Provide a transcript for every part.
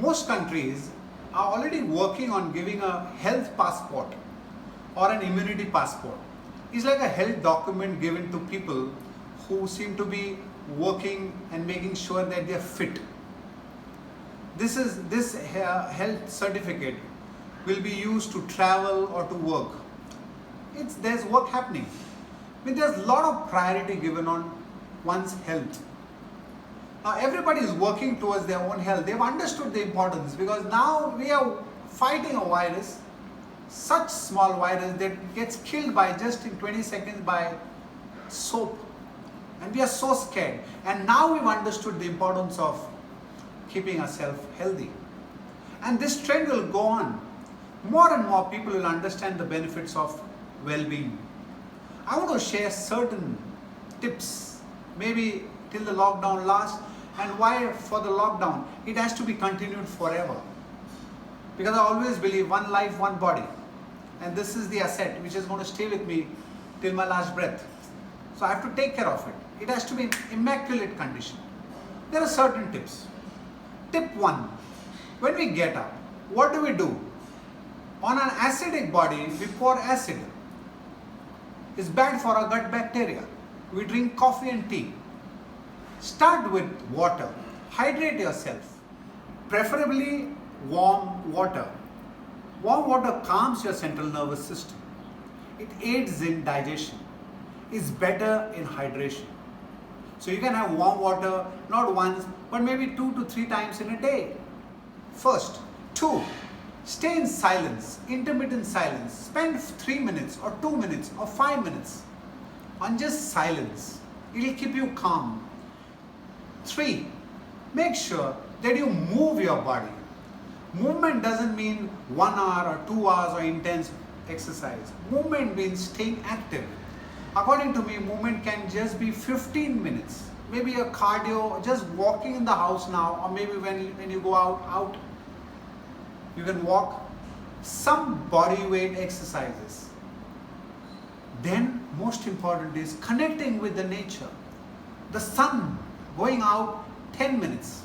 most countries are already working on giving a health passport or an immunity passport. It's like a health document given to people who seem to be working and making sure that they are fit. This health certificate will be used to travel or to work. There's work happening. I mean, there's a lot of priority given on one's health. Now everybody is working towards their own health. They've understood the importance, because now we are fighting a virus, such small virus that gets killed by just in 20 seconds by soap. And we are so scared. And now we've understood the importance of keeping ourselves healthy. And this trend will go on. More and more people will understand the benefits of well-being. I want to share certain tips, maybe till the lockdown lasts, and why for the lockdown it has to be continued forever. Because I always believe one life, one body. And this is the asset which is going to stay with me till my last breath. So I have to take care of it. It has to be in immaculate condition. There are certain tips. Tip 1. When we get up, what do? On an acidic body, we pour acid. It's bad for our gut bacteria. We drink coffee and tea. Start with water. Hydrate yourself. Preferably warm water. Warm water calms your central nervous system. It aids in digestion. It's better in hydration. So you can have warm water not once, but maybe 2 to 3 times in a day. First. 2. Stay in silence, intermittent silence. Spend 3 minutes or 2 minutes or 5 minutes on just silence. It will keep you calm. 3. Make sure that you move your body. Movement doesn't mean 1 hour or 2 hours or intense exercise. Movement means staying active. According to me, movement can just be 15 minutes. Maybe a cardio, just walking in the house now, or maybe when you go out, you can walk. Some body weight exercises. Then, most important is connecting with the nature. The sun, going out 10 minutes.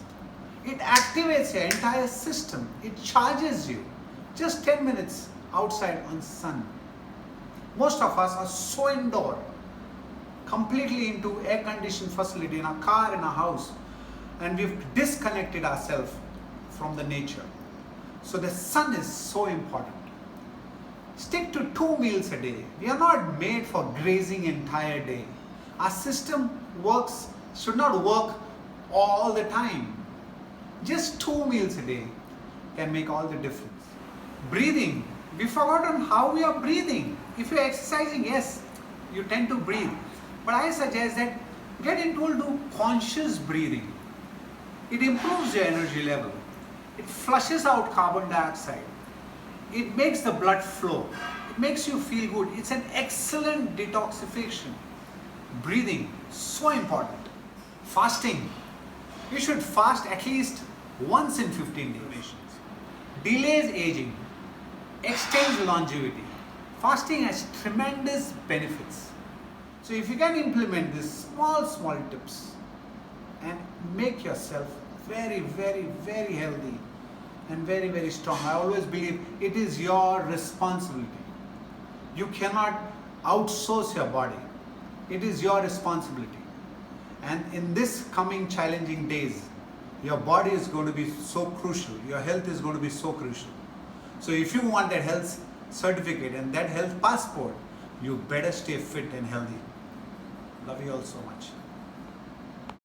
It activates your entire system. It charges you. Just 10 minutes outside on sun. Most of us are so indoor, completely into air-conditioned facility in our car, in our house, and we've disconnected ourselves from the nature. So the sun is so important. Stick to 2 meals a day. We are not made for grazing entire day. Our system should not work all the time. Just 2 meals a day can make all the difference. Breathing. We've forgotten how we are breathing. If you're exercising, yes, you tend to breathe. But I suggest that get into conscious breathing. It improves your energy level. It flushes out carbon dioxide. It makes the blood flow. It makes you feel good. It's an excellent detoxification. Breathing, so important. Fasting. You should fast at least once in 15 days. Delays aging. Extends longevity. Fasting has tremendous benefits. So if you can implement these small tips and make yourself very, very, very healthy and very, very strong. I always believe it is your responsibility. You cannot outsource your body. It is your responsibility. And in this coming challenging days, your body is going to be so crucial. Your health is going to be so crucial. So if you want that health certificate and that health passport, you better stay fit and healthy. Love you all so much.